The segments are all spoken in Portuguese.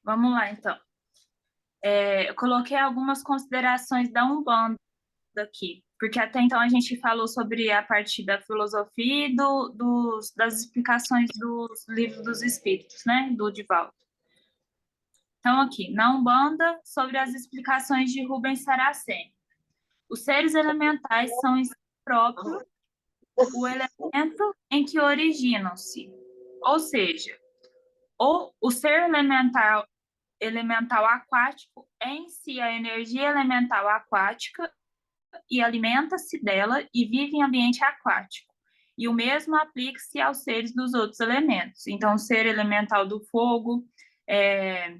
Vamos lá, então. Eu coloquei algumas considerações da Umbanda aqui, porque até então a gente falou sobre a parte da filosofia e das explicações dos livros dos espíritos, né, do Divaldo. Então, aqui, na Umbanda, sobre as explicações de Rubens Saraceni. Os seres elementais são em si próprio o elemento em que originam-se, ou seja, o ser elemental aquático é em si a energia elemental aquática e alimenta-se dela e vive em ambiente aquático. E o mesmo aplica-se aos seres dos outros elementos. Então, o ser elemental do fogo é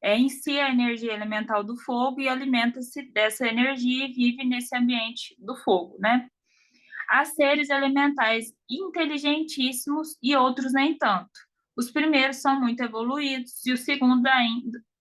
em si a energia elemental do fogo e alimenta-se dessa energia e vive nesse ambiente do fogo, né? Há seres elementais inteligentíssimos e outros nem tanto. Os primeiros são muito evoluídos e os segundos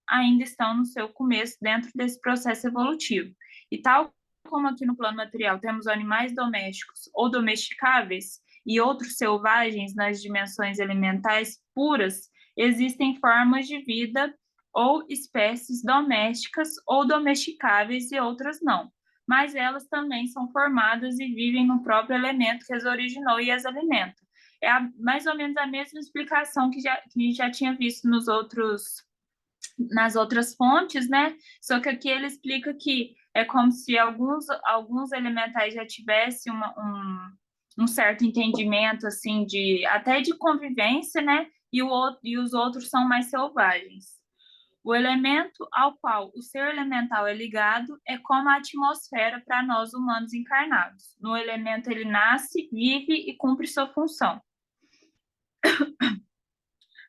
ainda estão no seu começo dentro desse processo evolutivo. E tal como aqui no plano material temos animais domésticos ou domesticáveis e outros selvagens nas dimensões elementais puras, existem formas de vida ou espécies domésticas ou domesticáveis e outras não, mas elas também são formadas e vivem no próprio elemento que as originou e as alimenta. Mais ou menos a mesma explicação que já tinha visto nas outras fontes, né? Só que aqui ele explica que é como se alguns elementais já tivessem um certo entendimento, assim, até de convivência, né? E os outros são mais selvagens. O elemento ao qual o ser elemental é ligado é como a atmosfera para nós humanos encarnados. No elemento ele nasce, vive e cumpre sua função.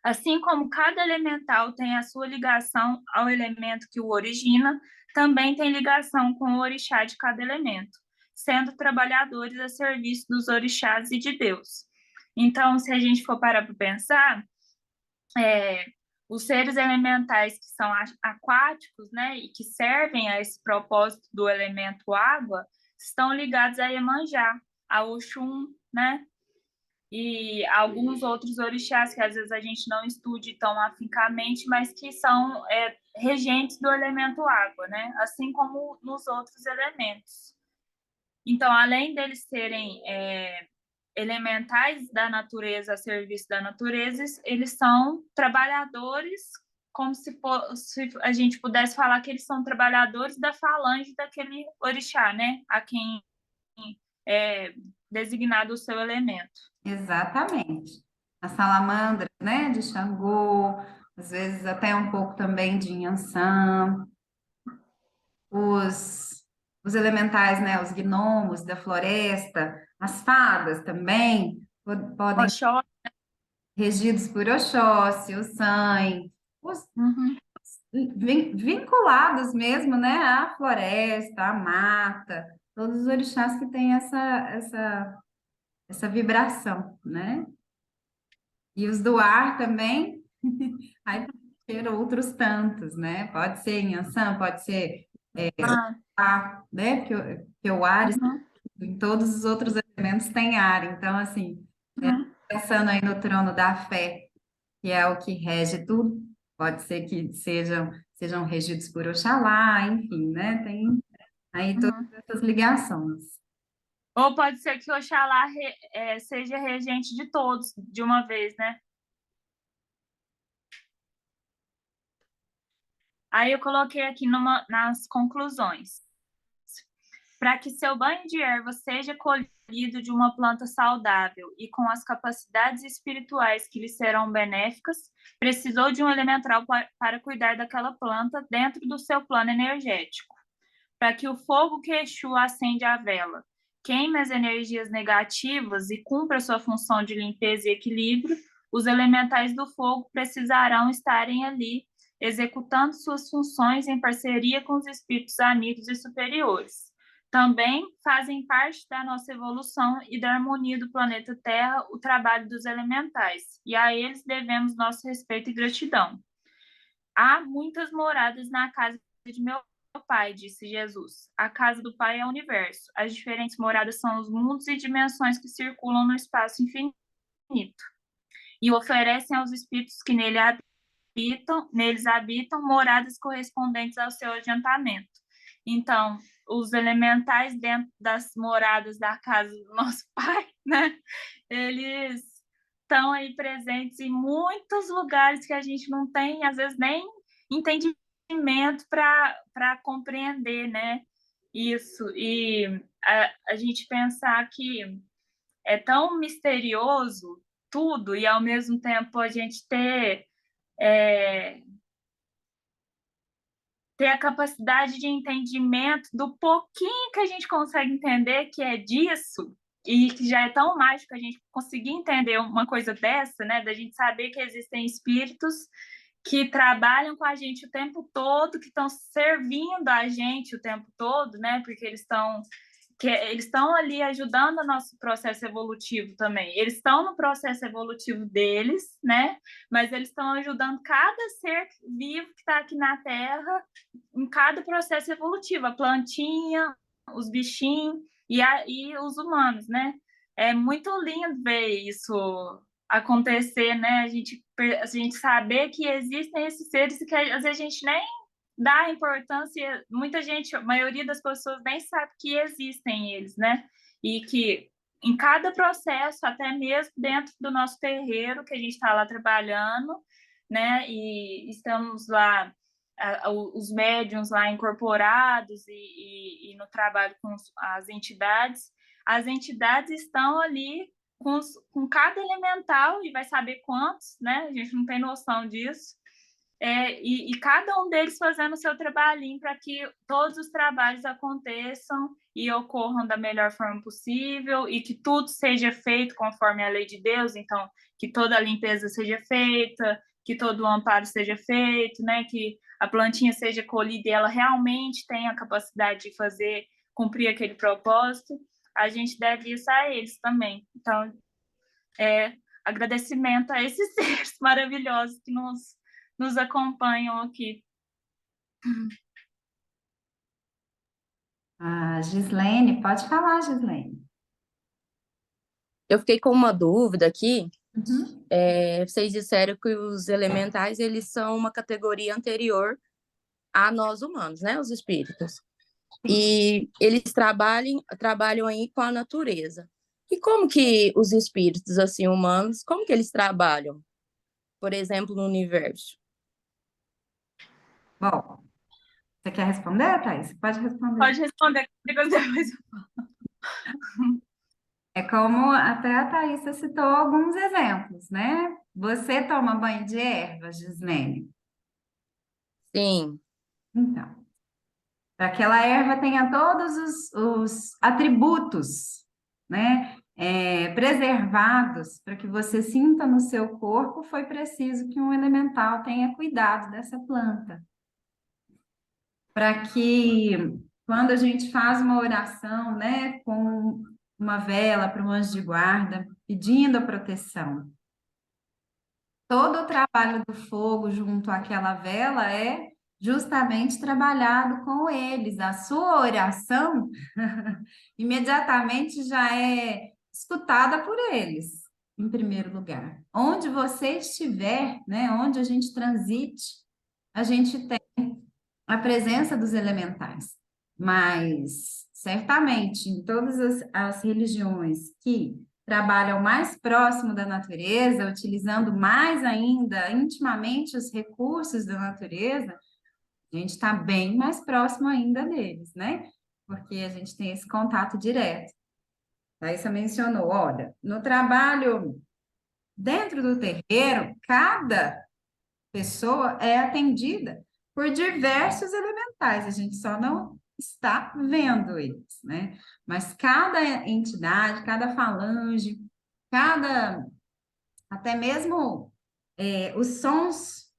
Assim como cada elemental tem a sua ligação ao elemento que o origina, também tem ligação com o orixá de cada elemento, sendo trabalhadores a serviço dos orixás e de Deus. Então, se a gente for parar para pensar, os seres elementais que são aquáticos, né, e que servem a esse propósito do elemento água, estão ligados a Iemanjá, a Oxum, né, e alguns outros orixás que às vezes a gente não estude tão afincamente, mas que são regentes do elemento água, né, assim como nos outros elementos. Então, além deles serem elementais da natureza a serviço da natureza, eles são trabalhadores, como se a gente pudesse falar que eles são trabalhadores da falange daquele orixá, né? A quem é designado o seu elemento. Exatamente. As salamandras, né, de Xangô, às vezes até um pouco também de Inhansã, os, os elementais, né, os gnomos da floresta, as fadas também podem ser Oxó. regidos por Oxóssi, o Sangue, os Uhum, vinculados mesmo, né, à floresta, à mata, todos os orixás que têm essa vibração, né? E os do ar também, aí pode ter outros tantos, né? Pode ser Inhansã, pode ser ah, ar, né? Porque o ar, uhum, em todos os outros elementos tem ar. Então, assim, uhum, pensando aí no trono da fé, que é o que rege tudo, pode ser que sejam regidos por Oxalá, enfim, né? Tem aí todas uhum. essas ligações. Ou pode ser que Oxalá seja regente de todos de uma vez, né? Aí eu coloquei aqui nas conclusões. Para que seu banho de erva seja colhido de uma planta saudável e com as capacidades espirituais que lhe serão benéficas, precisou de um elemental para cuidar daquela planta dentro do seu plano energético. Para que o fogo que Exu acende a vela queime as energias negativas e cumpra sua função de limpeza e equilíbrio, os elementais do fogo precisarão estarem ali, executando suas funções em parceria com os espíritos amigos e superiores. Também fazem parte da nossa evolução e da harmonia do planeta Terra o trabalho dos elementais, e a eles devemos nosso respeito e gratidão. Há muitas moradas na casa de meu Pai, disse Jesus. A casa do Pai é o universo. As diferentes moradas são os mundos e dimensões que circulam no espaço infinito e oferecem aos espíritos que nele habitam neles habitam moradas correspondentes ao seu adiantamento. Então, os elementais dentro das moradas da casa do nosso pai, né? Eles estão aí presentes em muitos lugares que a gente não tem, às vezes, nem entendimento para compreender, né? Isso. E a gente pensar que é tão misterioso tudo e, ao mesmo tempo, a gente ter a capacidade de entendimento do pouquinho que a gente consegue entender que é disso, e que já é tão mágico a gente conseguir entender uma coisa dessa, né? Da gente saber que existem espíritos que trabalham com a gente o tempo todo, que estão servindo a gente o tempo todo, né? Porque eles estão ali ajudando o nosso processo evolutivo também. Eles estão no processo evolutivo deles, né? Mas eles estão ajudando cada ser vivo que está aqui na Terra em cada processo evolutivo, a plantinha, os bichinhos e os humanos, né? É muito lindo ver isso acontecer, né? A gente saber que existem esses seres e que às vezes a gente nem dá importância, muita gente, a maioria das pessoas nem sabe que existem eles, né? E que em cada processo, até mesmo dentro do nosso terreiro, que a gente está lá trabalhando, né? E estamos lá, os médiums lá incorporados e no trabalho com as entidades estão ali com cada elemental e vai saber quantos, né? A gente não tem noção disso. E cada um deles fazendo o seu trabalhinho para que todos os trabalhos aconteçam e ocorram da melhor forma possível e que tudo seja feito conforme a lei de Deus, então que toda a limpeza seja feita, que todo o amparo seja feito, né? Que a plantinha seja colhida e ela realmente tenha a capacidade de fazer, cumprir aquele propósito. A gente deve isso a eles também. Então, agradecimento a esses seres maravilhosos que nos acompanham aqui. A Gislene, pode falar, Gislene. Eu fiquei com uma dúvida aqui. Uhum. Vocês disseram que os elementais eles são uma categoria anterior a nós humanos, né? Os espíritos. E eles trabalham aí com a natureza. E como que os espíritos assim humanos, como que eles trabalham? Por exemplo, no universo? Bom, você quer responder, Thaís? Pode responder. Pode responder depois. É como até a Thaís citou alguns exemplos, né? Você toma banho de ervas, Gislene? Sim. Então, para que aquela erva tenha todos os atributos, né? Preservados para que você sinta no seu corpo, foi preciso que um elemental tenha cuidado dessa planta. Para que quando a gente faz uma oração, né, com uma vela para um anjo de guarda, pedindo a proteção, todo o trabalho do fogo junto àquela vela é justamente trabalhado com eles. A sua oração imediatamente já é escutada por eles, em primeiro lugar. Onde você estiver, né, onde a gente transite, a gente tem a presença dos elementais. Mas, certamente, em todas as religiões que trabalham mais próximo da natureza, utilizando mais ainda intimamente os recursos da natureza, a gente está bem mais próximo ainda deles, né? Porque a gente tem esse contato direto. Aí você mencionou, olha, no trabalho dentro do terreiro, cada pessoa é atendida por diversos elementais, a gente só não está vendo eles, né? Mas cada entidade, cada falange, até mesmo os sons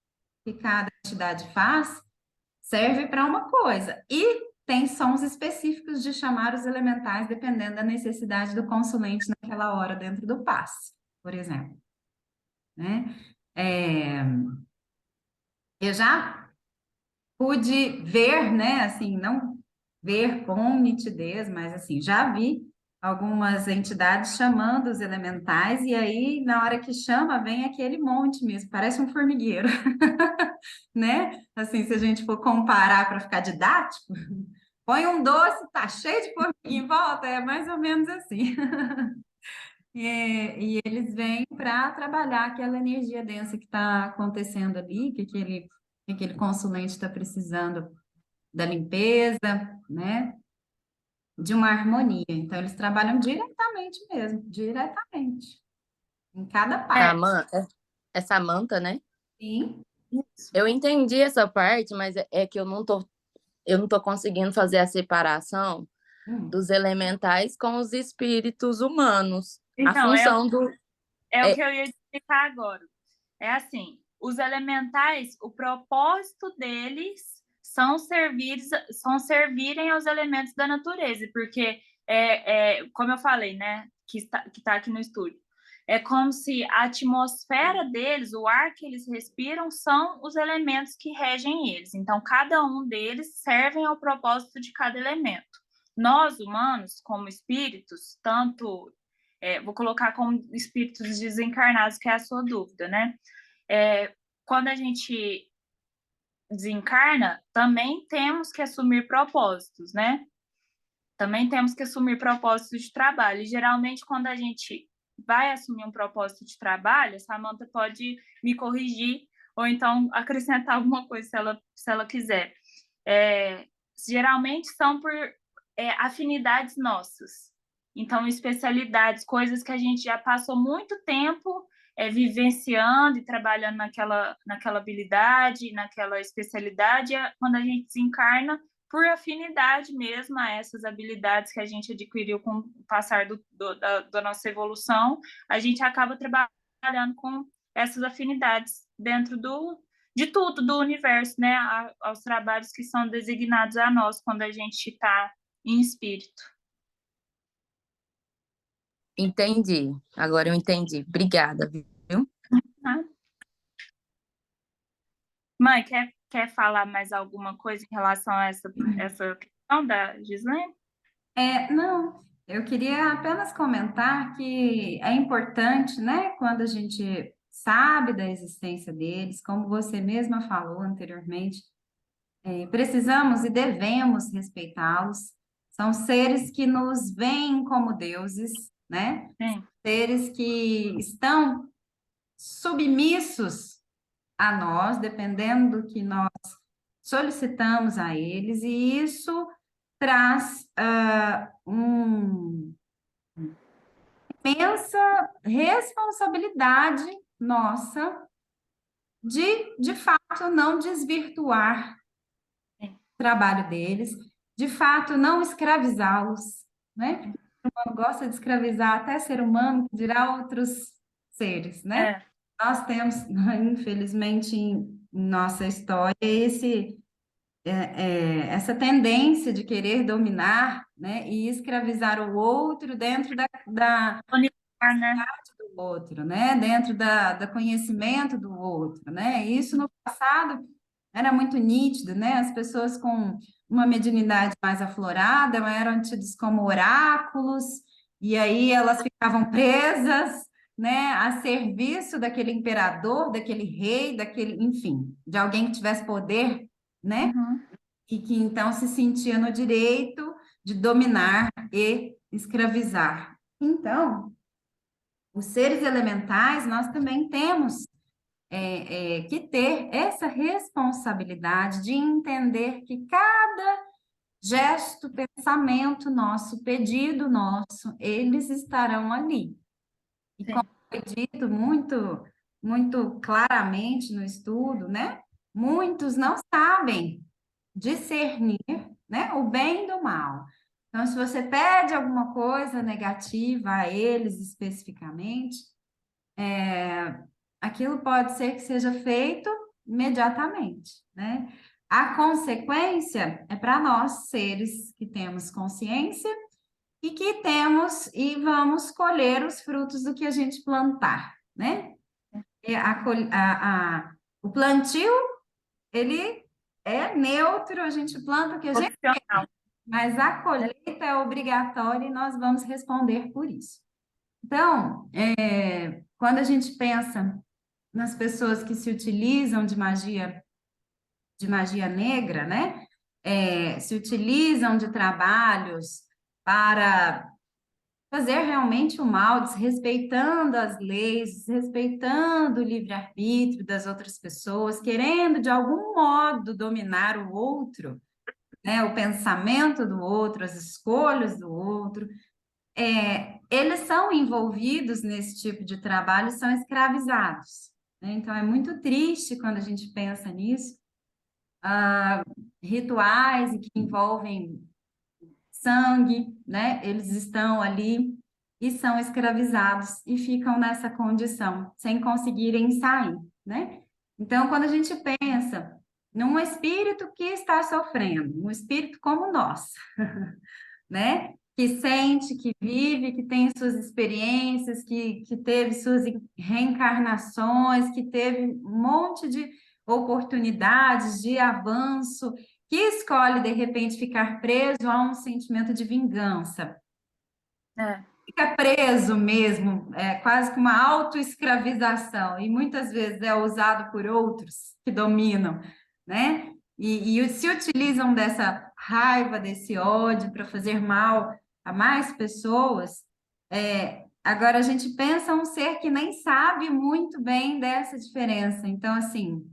que cada entidade faz, serve para uma coisa. E tem sons específicos de chamar os elementais, dependendo da necessidade do consulente naquela hora dentro do passe, por exemplo. Né? Eu já pude ver, né, assim, não ver com nitidez, mas assim, já vi algumas entidades chamando os elementais, e aí, na hora que chama, vem aquele monte mesmo, parece um formigueiro, né? Assim, se a gente for comparar para ficar didático, põe um doce, tá cheio de formiguinha em volta, é mais ou menos assim. E eles vêm para trabalhar aquela energia densa que está acontecendo ali, que aquele consulente está precisando da limpeza, né? De uma harmonia. Então, eles trabalham diretamente mesmo, diretamente, em cada A parte. essa manta, né? Sim. Eu entendi essa parte, mas é que eu não tô conseguindo fazer a separação Hum. dos elementais com os espíritos humanos. A Então, função do. é o É, que eu ia explicar agora. É assim, os elementais, o propósito deles são servirem aos elementos da natureza, porque como eu falei, né, que tá aqui no estúdio, é como se a atmosfera deles, o ar que eles respiram, são os elementos que regem eles. Então, cada um deles servem ao propósito de cada elemento. Nós, humanos, como espíritos, vou colocar como espíritos desencarnados, que é a sua dúvida, né? Quando a gente desencarna, também temos que assumir propósitos, né? Também temos que assumir propósitos de trabalho. E, geralmente, quando a gente vai assumir um propósito de trabalho, a Samantha pode me corrigir ou então acrescentar alguma coisa se ela quiser. Geralmente são por afinidades nossas. Então, especialidades, coisas que a gente já passou muito tempo vivenciando e trabalhando naquela habilidade, naquela especialidade, quando a gente desencarna, por afinidade mesmo a essas habilidades que a gente adquiriu com o passar da nossa evolução, a gente acaba trabalhando com essas afinidades dentro de tudo, do universo, né? Aos trabalhos que são designados a nós quando a gente está em espírito. entendi. Agora eu entendi. Obrigada, viu? Tá? Mãe, quer falar mais alguma coisa em relação a essa questão da Gislaine? Não, eu queria apenas comentar que é importante, né, quando a gente sabe da existência deles, como você mesma falou anteriormente, precisamos e devemos respeitá-los. São seres que nos veem como deuses, né? Sim. Seres que estão submissos a nós, dependendo do que nós solicitamos a eles, e isso traz uma imensa responsabilidade nossa de fato, não desvirtuar o trabalho deles, de fato, não escravizá-los, né? O ser humano gosta de escravizar até ser humano, que dirá outros seres, né? Nós temos, infelizmente, em nossa história, essa tendência de querer dominar, né, e escravizar o outro dentro da Né? do outro, né, dentro do conhecimento do outro, né? E isso no passado era muito nítido, né? As pessoas com uma mediunidade mais aflorada eram tidas como oráculos, e aí elas ficavam presas, né, a serviço daquele imperador, daquele rei, enfim, de alguém que tivesse poder, né? Uhum. E que então se sentia no direito de dominar e escravizar. Então, os seres elementais, nós também temos que ter essa responsabilidade de entender que cada gesto, pensamento nosso, pedido nosso, eles estarão ali. E Sim. como foi dito muito, muito claramente no estudo, né? Muitos não sabem discernir, né, o bem do mal. Então, se você pede alguma coisa negativa a eles especificamente, aquilo pode ser que seja feito imediatamente, né? A consequência é para nós, seres que temos consciência e que temos e vamos colher os frutos do que a gente plantar, né? E o plantio, ele é neutro, a gente planta o que a gente Opcional. Mas a colheita é obrigatória e nós vamos responder por isso. Então, quando a gente pensa nas pessoas que se utilizam de magia negra, né? Se utilizam de trabalhos para fazer realmente o mal, desrespeitando as leis, desrespeitando o livre-arbítrio das outras pessoas, querendo de algum modo dominar o outro, né? O pensamento do outro, as escolhas do outro. Eles são envolvidos nesse tipo de trabalho e são escravizados, né? Então é muito triste quando a gente pensa nisso. Rituais que envolvem sangue, né? Eles estão ali e são escravizados e ficam nessa condição, sem conseguirem sair, né? Então, quando a gente pensa num espírito que está sofrendo, um espírito como nós, né? Que sente, que vive, que tem suas experiências, que teve suas reencarnações, que teve um monte de oportunidades de avanço, que escolhe, de repente, ficar preso a um sentimento de vingança. É. Fica preso mesmo, quase que uma autoescravização, e muitas vezes é usado por outros que dominam, né? E se utilizam dessa raiva, desse ódio para fazer mal a mais pessoas. Agora a gente pensa um ser que nem sabe muito bem dessa diferença. Então, assim,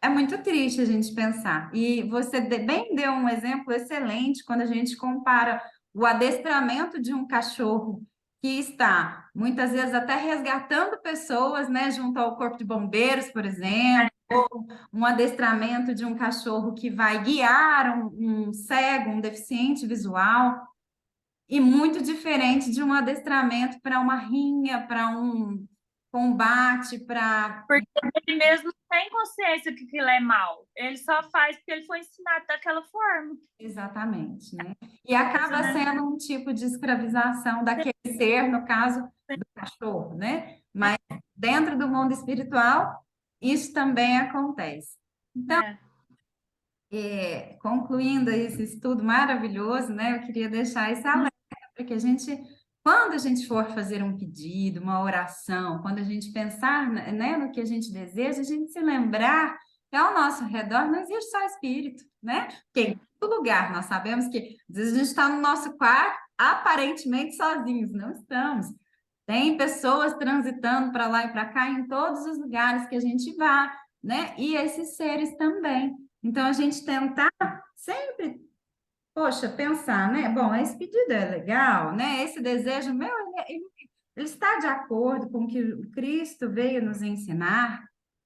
é muito triste a gente pensar. E você bem deu um exemplo excelente quando a gente compara o adestramento de um cachorro que está, muitas vezes, até resgatando pessoas, né, junto ao corpo de bombeiros, por exemplo, ou um adestramento de um cachorro que vai guiar um cego, um deficiente visual, e muito diferente de um adestramento para uma rinha, para um combate, para Porque ele mesmo tem consciência que aquilo é mal. Ele só faz porque ele foi ensinado daquela forma. Exatamente, né? E acaba Né? sendo um tipo de escravização daquele ser, no caso do cachorro, né? Mas dentro do mundo espiritual, isso também acontece. Então, concluindo esse estudo maravilhoso, né? Eu queria deixar esse alerta para que a gente, quando a gente for fazer um pedido, uma oração, quando a gente pensar, né, no que a gente deseja, a gente se lembrar que ao nosso redor não existe só espírito, né? Porque em todo lugar nós sabemos que às vezes a gente está no nosso quarto aparentemente sozinhos, não estamos. Tem pessoas transitando para lá e para cá em todos os lugares que a gente vá, né? E esses seres também. Então, a gente tentar sempre, poxa, pensar, né? Bom, esse pedido é legal, né? Esse desejo meu, ele está de acordo com o que o Cristo veio nos ensinar,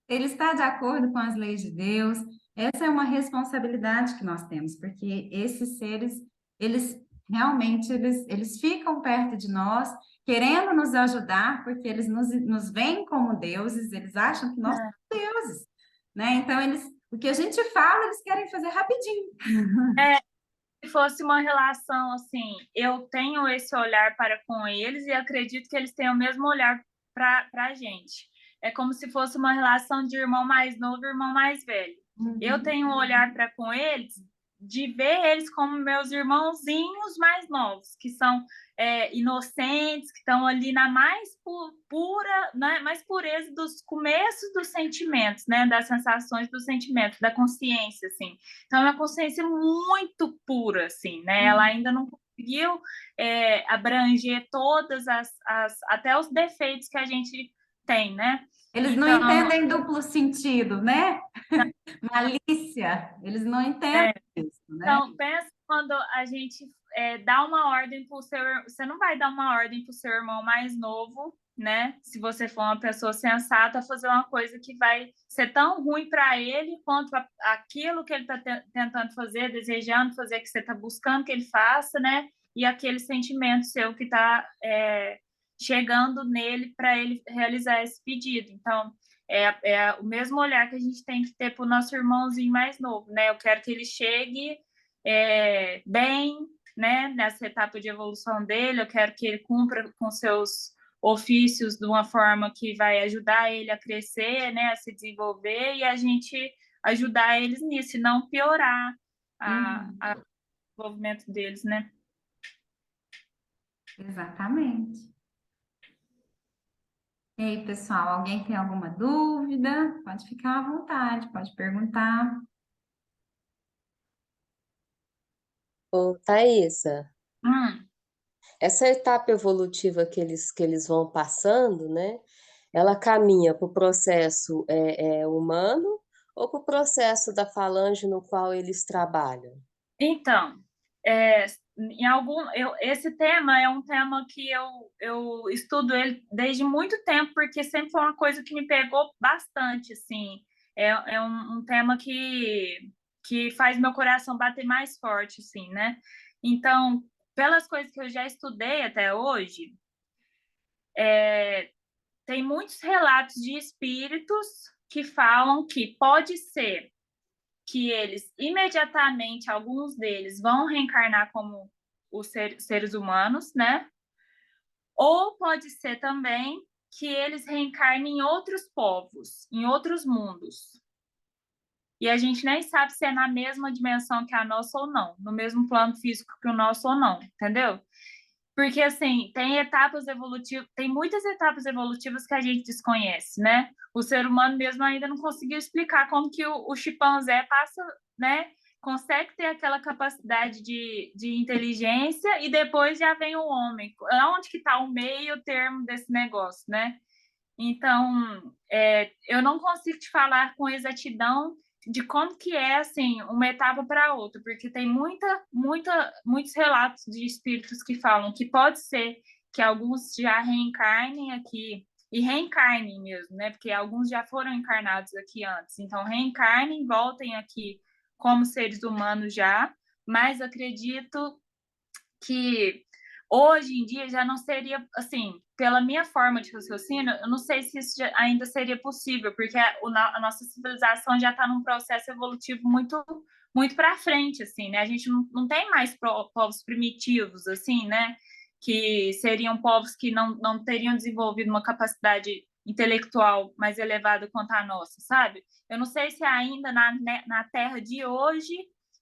ele está de acordo com as leis de Deus. Essa é uma responsabilidade que nós temos, porque esses seres, eles realmente, eles ficam perto de nós, querendo nos ajudar, porque eles nos veem como deuses, eles acham que nós somos deuses, né? Então, o que a gente fala, eles querem fazer rapidinho. Se fosse uma relação assim, eu tenho esse olhar para com eles e acredito que eles têm o mesmo olhar para a gente. É como se fosse uma relação de irmão mais novo e irmão mais velho. Eu tenho um olhar para com eles de ver eles como meus irmãozinhos mais novos, que são inocentes, que estão ali na mais pura, né, mais pureza dos começos dos sentimentos, né, das sensações dos sentimentos, da consciência, assim. Então, é uma consciência muito pura, assim, né? Ela ainda não conseguiu abranger todas até os defeitos que a gente tem, né? Eles não Então, entendem duplo sentido, né? Malícia, eles não entendem isso, né? então, pensa quando a gente dá uma ordem para o seu... Você não vai dar uma ordem para o seu irmão mais novo, né? Se você for uma pessoa sensata, fazer uma coisa que vai ser tão ruim para ele quanto aquilo que ele está tentando fazer, desejando fazer, que você está buscando que ele faça, né? E aquele sentimento seu que está chegando nele para ele realizar esse pedido. Então, é o mesmo olhar que a gente tem que ter para o nosso irmãozinho mais novo, né? Eu quero que ele chegue bem, né, nessa etapa de evolução dele, eu quero que ele cumpra com seus ofícios de uma forma que vai ajudar ele a crescer, né, a se desenvolver e a gente ajudar eles nisso, e não piorar a desenvolvimento deles, né? Exatamente. E aí, pessoal, alguém tem alguma dúvida? Pode ficar à vontade, pode perguntar. Ô, Thaisa, Hum. essa etapa evolutiva que eles vão passando, né? Ela caminha para o processo humano ou para o processo da falange no qual eles trabalham? Então, esse tema é um tema que eu estudo ele desde muito tempo, porque sempre foi uma coisa que me pegou bastante, assim. É um tema que faz meu coração bater mais forte, assim, né? Então, pelas coisas que eu já estudei até hoje, tem muitos relatos de espíritos que falam que pode ser que eles imediatamente, alguns deles, vão reencarnar como os seres humanos, né? Ou pode ser também que eles reencarnem em outros povos, em outros mundos. E a gente nem sabe se é na mesma dimensão que a nossa ou não, no mesmo plano físico que o nosso ou não, entendeu? Porque, assim, tem muitas etapas evolutivas que a gente desconhece, né? O ser humano mesmo ainda não conseguiu explicar como que o chimpanzé passa, né? Consegue ter aquela capacidade de inteligência e depois já vem o homem. Onde que está o meio termo desse negócio, né? Então, eu não consigo te falar com exatidão de como que é, assim, uma etapa para outra, porque tem muitos relatos de espíritos que falam que pode ser que alguns já reencarnem aqui, e reencarnem mesmo, né? Porque alguns já foram encarnados aqui antes. Então, reencarnem, voltem aqui como seres humanos já, mas acredito que hoje em dia já não seria, assim, pela minha forma de raciocínio, eu não sei se isso ainda seria possível, porque a nossa civilização já está num processo evolutivo muito para frente, assim, né? A gente não tem mais povos primitivos, assim, né? Que seriam povos que não teriam desenvolvido uma capacidade intelectual mais elevada quanto a nossa, sabe? Eu não sei se ainda na Terra de hoje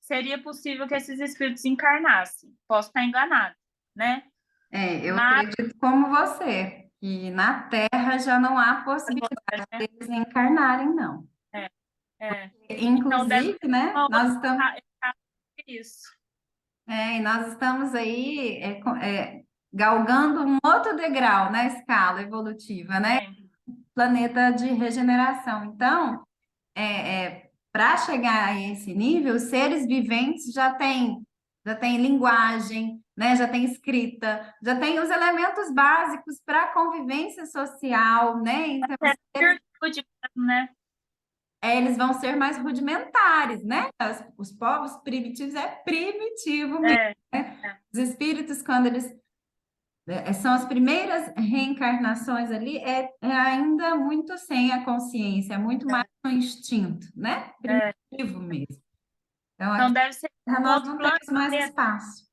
seria possível que esses espíritos encarnassem. Posso estar enganado, né? Eu Mas acredito como você, que na Terra já não há possibilidade né? deles encarnarem, não. É, é. Então deve Inclusive, ser né, uma nós outra estamos, isso. e nós estamos aí galgando um outro degrau na escala evolutiva, né? É, Planeta de regeneração. Então, para chegar a esse nível, os seres viventes já têm linguagem, né? Já tem escrita, já tem os elementos básicos para a convivência social, né? Então, é virtude mesmo, né? eles vão ser mais rudimentares, né? Os povos primitivos é primitivo mesmo, É, né? é, Os espíritos, quando eles são as primeiras reencarnações ali, é ainda muito sem a consciência, é muito mais no instinto, né? é. Primitivo mesmo. Então, Então aqui deve ser na Terra um nós outro não temos mais espaço.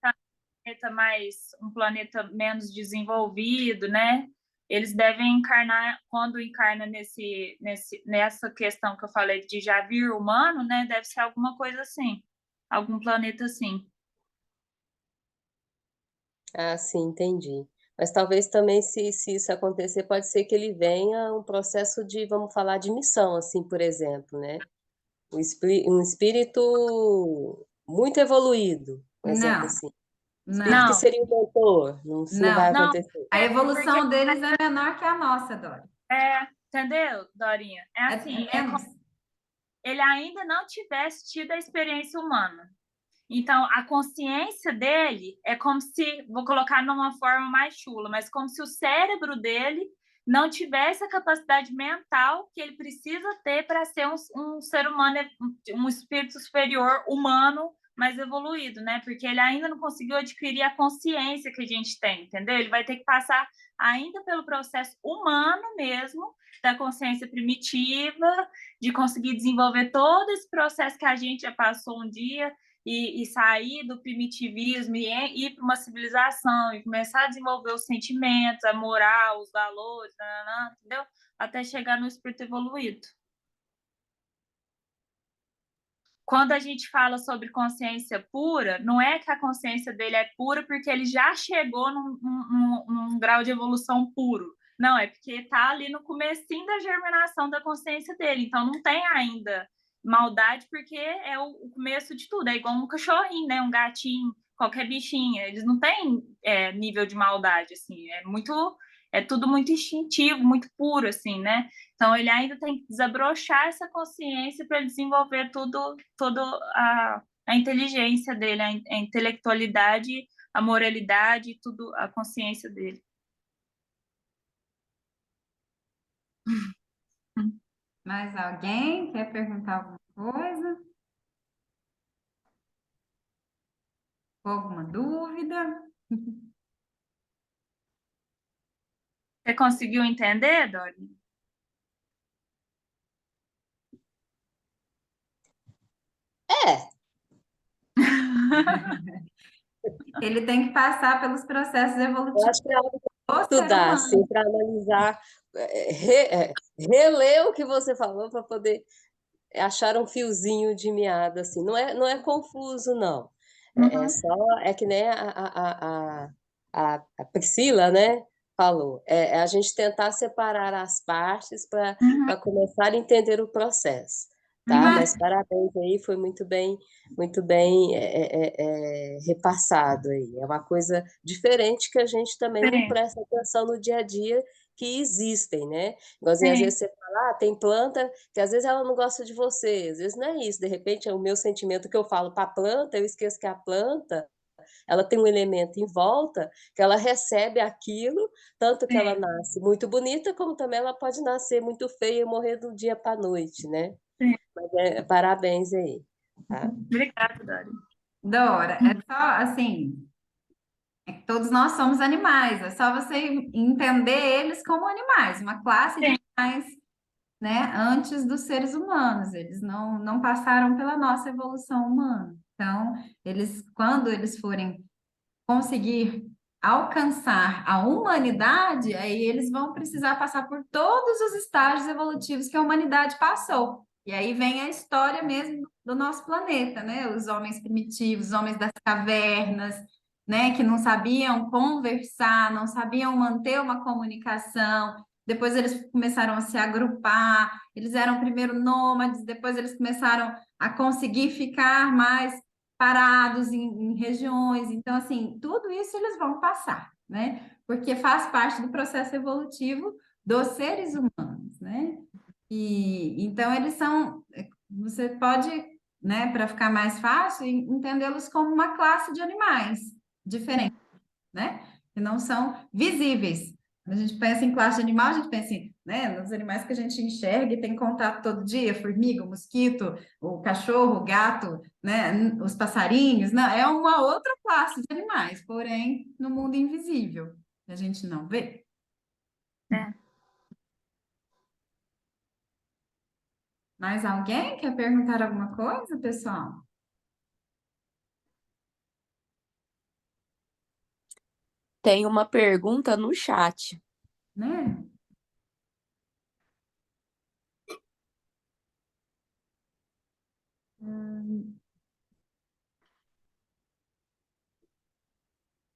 um planeta menos desenvolvido, né? Eles devem encarnar, quando encarna nessa questão que eu falei de já vir humano, né? Deve ser alguma coisa assim, algum planeta assim. Ah, sim, entendi. Mas talvez também, se isso acontecer, pode ser que ele venha um processo de, vamos falar, de missão, assim, por exemplo, né? Um espírito muito evoluído, um exemplo Não, assim. Espírito que não, Não, seria um doutor, não, isso não vai não. não, acontecer. A porque evolução deles é menor que a nossa, Dora. entendeu, Dorinha? É É assim, é como menos. se ele ainda não tivesse tido a experiência humana. Então, a consciência dele é como se, vou colocar numa forma mais chula, mas como se o cérebro dele não tivesse a capacidade mental que ele precisa ter para ser um ser humano, um espírito superior humano mais evoluído, né? Porque ele ainda não conseguiu adquirir a consciência que a gente tem, entendeu? Ele vai ter que passar ainda pelo processo humano mesmo, da consciência primitiva, de conseguir desenvolver todo esse processo que a gente já passou um dia e sair do primitivismo e ir para uma civilização e começar a desenvolver os sentimentos, a moral, os valores, nananã, entendeu? Até chegar no espírito evoluído. quando a gente fala sobre consciência pura, não é que a consciência dele é pura porque ele já chegou num grau de evolução puro. Não, é porque está ali no comecinho da germinação da consciência dele. Então, não tem ainda maldade porque é o começo de tudo. É igual um cachorrinho, né? Um gatinho, qualquer bichinho. Eles não têm nível de maldade, assim. É tudo muito instintivo, muito puro, assim, né? Então, ele ainda tem que desabrochar essa consciência para desenvolver toda a inteligência dele, a intelectualidade, a moralidade, tudo, a consciência dele. Mais alguém quer perguntar alguma coisa? Alguma dúvida? Você conseguiu entender, Dori? É, Ele tem que passar pelos processos eu evolutivos acho que é algo do que ser estudar, humano. assim, para analisar, reler o que você falou para poder achar um fiozinho de meada, assim. Não é confuso, não. É Uhum, só, é que nem a Priscila, né, falou. É a gente tentar separar as partes uhum, para começar a entender o processo, tá? uhum. Mas parabéns aí, foi muito bem repassado aí. É uma coisa diferente que a gente também não Sim, presta atenção no dia a dia que existem, né? Igualzinho, às sim, vezes você fala, tem planta que às vezes ela não gosta de você, às vezes não é isso, de repente é o meu sentimento que eu falo para a planta, eu esqueço que a planta, ela tem um elemento em volta que ela recebe aquilo, tanto que ela sim, nasce muito bonita, como também ela pode nascer muito feia e morrer do dia para a noite, né? sim. Mas parabéns aí, tá? Obrigada, Dori. Dora, é só assim, é que todos nós somos animais, é só você entender eles como animais, uma classe de Sim, animais, né, antes dos seres humanos. Eles não passaram pela nossa evolução humana. Então, quando eles forem conseguir alcançar a humanidade, aí eles vão precisar passar por todos os estágios evolutivos que a humanidade passou. E aí vem a história mesmo do nosso planeta, né? Os homens primitivos, os homens das cavernas, né? Que não sabiam conversar, não sabiam manter uma comunicação. Depois eles começaram a se agrupar, eles eram primeiro nômades, depois eles começaram a conseguir ficar mais parados em regiões. Então, assim, tudo isso eles vão passar, né? Porque faz parte do processo evolutivo dos seres humanos, né? E então eles são, você pode, né, para ficar mais fácil, entendê-los como uma classe de animais diferentes, né? Que não são visíveis. Quando a gente pensa em classe de animal, a gente pensa em, né, nos animais que a gente enxerga e tem contato todo dia, formiga, o mosquito, o cachorro, o gato, né, os passarinhos, não, é uma outra classe de animais, porém no mundo invisível, que a gente não vê. é. Mais alguém quer perguntar alguma coisa, pessoal? Tem uma pergunta no chat. Né?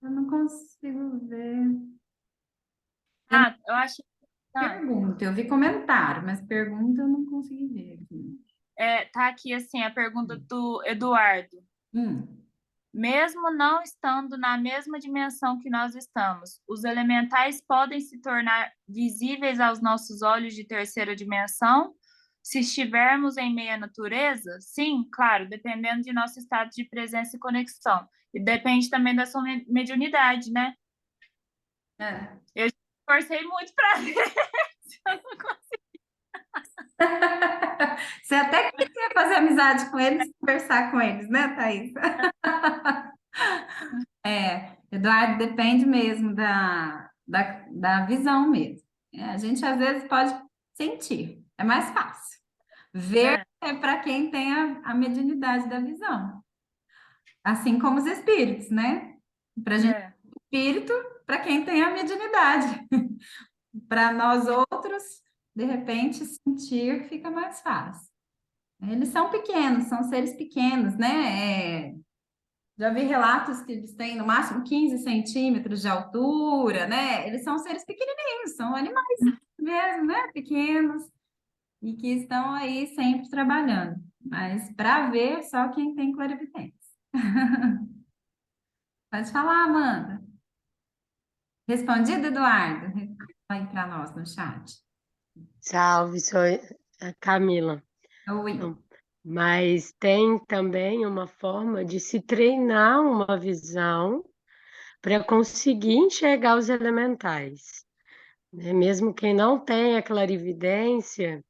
Eu não consigo ver. Eu não Eu acho pergunto, eu vi comentário, mas pergunta eu não consegui ver aqui. tá aqui assim a pergunta do Eduardo. Hum. Mesmo não estando na mesma dimensão que nós estamos, os elementais podem se tornar visíveis aos nossos olhos de terceira dimensão se estivermos em meia natureza? Sim, claro, dependendo de nosso estado de presença e conexão. E depende também da sua mediunidade, né? É. Eu forcei muito para ver. Eu não consigo. Você até queria fazer amizade com eles, conversar com eles, né, Thaís? Eduardo, depende mesmo da visão mesmo. A gente às vezes pode sentir, é mais fácil. Ver É, é para quem tem a mediunidade da visão. Assim como os espíritos, né? Para gente, é. espírito, para quem tem a mediunidade. Para nós outros, de repente, sentir fica mais fácil. Eles são pequenos, são seres pequenos, né? Já vi relatos que eles têm no máximo 15 centímetros de altura, né? Eles são seres pequenininhos, são animais mesmo, né? Pequenos e que estão aí sempre trabalhando. Mas para ver, só quem tem clarividência. Pode falar, Amanda. Respondido, Eduardo? Aí para nós no chat. Salve, sou a Camila. Oi. Então, mas tem também uma forma de se treinar uma visão para conseguir enxergar os elementais, né? Mesmo quem não tem a clarividência,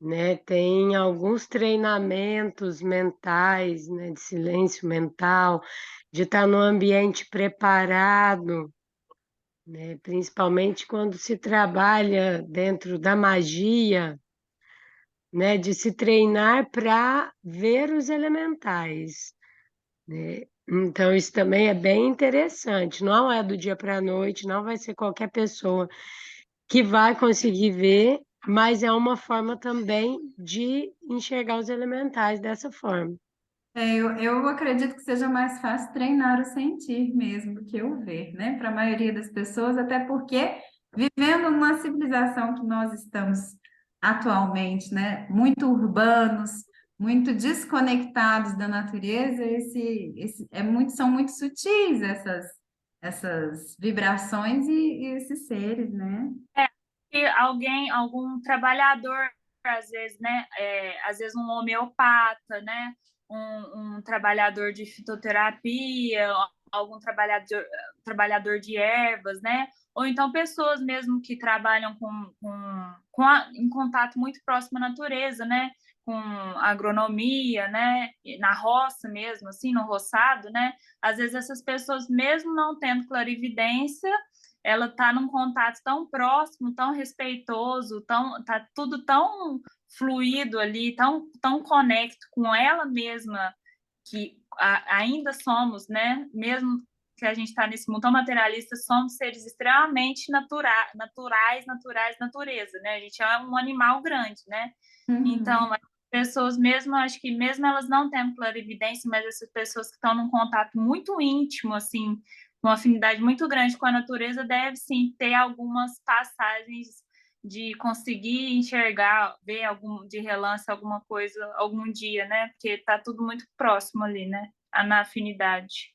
né, tem alguns treinamentos mentais, né, de silêncio mental, de estar no ambiente preparado, né, principalmente quando se trabalha dentro da magia, né, de se treinar para ver os elementais, né? Então, isso também é bem interessante. Não é do dia para a noite, não vai ser qualquer pessoa que vai conseguir ver, mas é uma forma também de enxergar os elementais dessa forma. Eu acredito que seja mais fácil treinar o sentir mesmo do que o ver, né? Para a maioria das pessoas, até porque vivendo numa civilização que nós estamos atualmente, né? Muito urbanos, muito desconectados da natureza, são muito sutis essas vibrações e esses seres, né? E algum trabalhador, às vezes, né? Às vezes um homeopata, né? Um trabalhador de fitoterapia, algum trabalhador de ervas, né? Ou então pessoas mesmo que trabalham em contato muito próximo à natureza, né? Com agronomia, né? Na roça mesmo, assim, no roçado, né? Às vezes essas pessoas, mesmo não tendo clarividência, ela está num contato tão próximo, tão respeitoso, tá tudo tão fluido ali, tão conecto com ela mesma, que ainda somos, né? Mesmo que a gente está nesse mundo tão materialista, somos seres extremamente naturais, natureza, né? A gente é um animal grande, né? Então, as pessoas mesmo, acho que mesmo elas não tendo clarividência, mas essas pessoas que estão num contato muito íntimo, assim, uma afinidade muito grande com a natureza, deve sim ter algumas passagens de conseguir enxergar, ver de relance alguma coisa algum dia, né? Porque está tudo muito próximo ali, né? Na afinidade.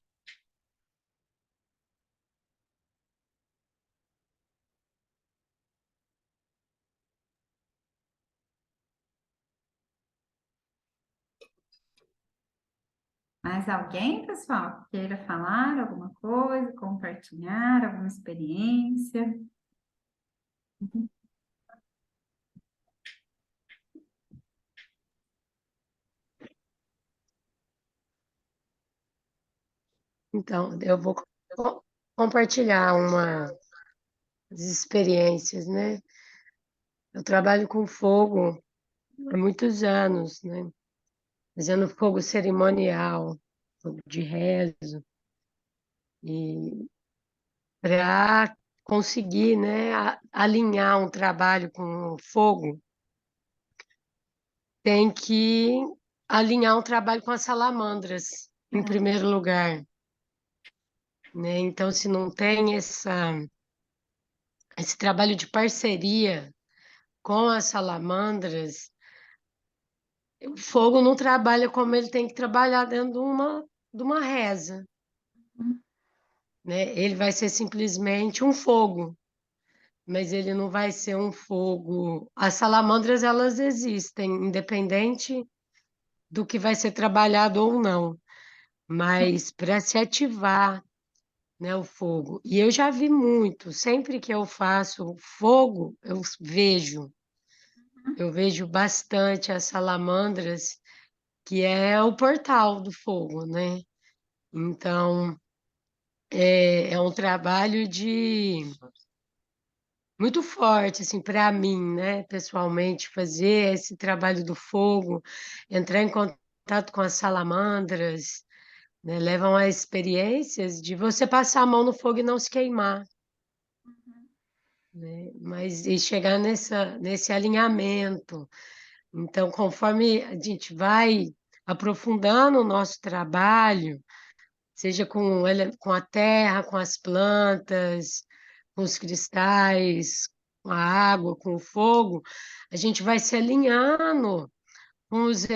Mais alguém, pessoal, que queira falar alguma coisa, compartilhar alguma experiência? Então, eu vou compartilhar umas experiências, né? Eu trabalho com fogo há muitos anos, né? Fazendo fogo cerimonial, fogo de rezo, e para conseguir, né, alinhar um trabalho com o fogo, tem que alinhar um trabalho com as salamandras, em primeiro lugar, né? Então, se não tem esse trabalho de parceria com as salamandras, o fogo não trabalha como ele tem que trabalhar dentro de uma reza, né? Ele vai ser simplesmente um fogo, mas ele não vai ser um fogo. As salamandras, elas existem, independente do que vai ser trabalhado ou não, mas para se ativar, né, o fogo. E eu já vi muito, sempre que eu faço fogo, eu vejo bastante as salamandras, que é o portal do fogo, né? Então, é um trabalho muito forte, assim, para mim, né, pessoalmente, fazer esse trabalho do fogo, entrar em contato com as salamandras, né, levam a experiências de você passar a mão no fogo e não se queimar, né, mas e chegar nesse alinhamento, Então, conforme a gente vai aprofundando o nosso trabalho, seja com a terra, com as plantas, com os cristais, com a água, com o fogo, a gente vai se alinhando com os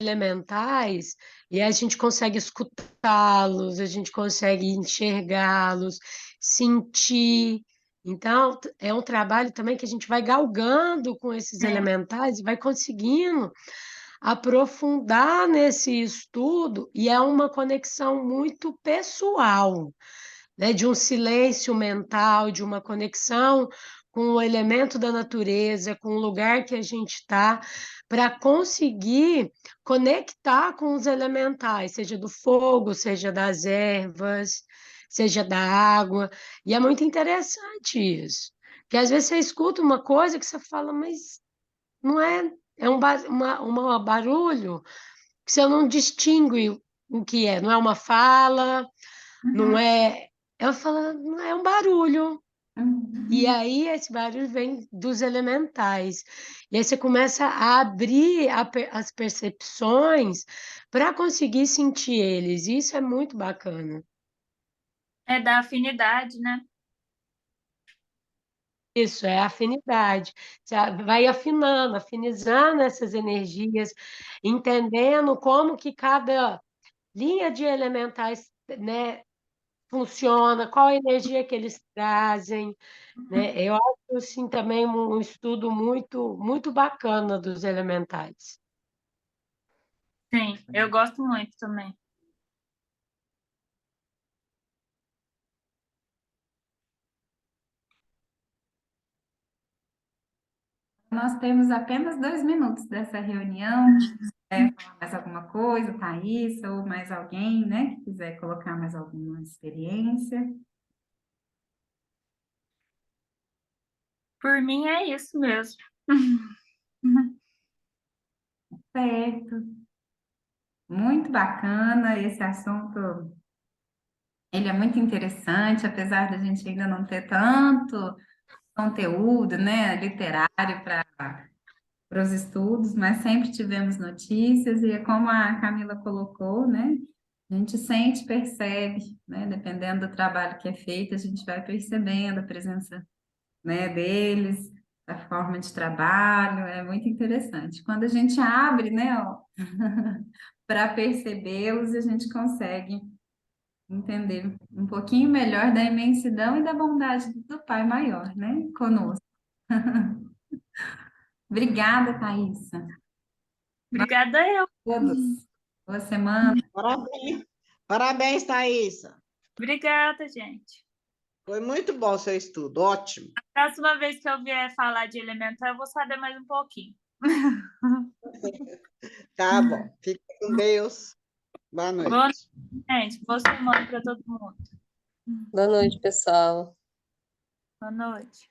elementais e a gente consegue escutá-los, a gente consegue enxergá-los, sentir. Então, é um trabalho também que a gente vai galgando com esses É, elementais e vai conseguindo aprofundar nesse estudo, e é uma conexão muito pessoal, né, de um silêncio mental, de uma conexão com o elemento da natureza, com o lugar que a gente está, para conseguir conectar com os elementais, seja do fogo, seja das ervas, seja da água. E é muito interessante isso. Porque às vezes você escuta uma coisa que você fala, mas não é, é uma barulho que você não distingue o que é, não é uma fala, não uhum, é. Ela fala, não é um barulho. E Uhum. aí esse barulho vem dos elementais. E aí você começa a abrir as percepções para conseguir sentir eles. E isso é muito bacana. é da afinidade, né? Isso é afinidade. Você vai afinando, afinizando essas energias, entendendo como que cada linha de elementais, né, funciona, qual a energia que eles trazem, né? Eu acho assim também um estudo muito bacana dos elementais. Sim, eu gosto muito também. Nós temos apenas 2 minutos dessa reunião. Quer falar mais alguma coisa, Thaís, ou mais alguém, né, que quiser colocar mais alguma experiência? Por mim é isso mesmo. Certo. Muito bacana esse assunto. Ele é muito interessante, apesar da gente ainda não ter tanto conteúdo, né, literário para os estudos, mas sempre tivemos notícias e é como a Camila colocou, né? A gente sente, percebe, né? Dependendo do trabalho que é feito, a gente vai percebendo a presença, né, deles, a forma de trabalho, é muito interessante. Quando a gente abre, né, para percebê-los, a gente consegue entender um pouquinho melhor da imensidão e da bondade do Pai Maior, né, conosco. Obrigada, Thaisa. Nós Obrigada eu. todos. Boa semana. Parabéns, parabéns, Thaisa. Obrigada, gente. Foi muito bom o seu estudo, ótimo. Próxima vez que eu vier falar de elemental, eu vou saber mais um pouquinho. Tá bom, fica com Deus. Boa Boa noite. noite, gente. Boa semana para todo mundo. Boa noite, pessoal. Boa noite.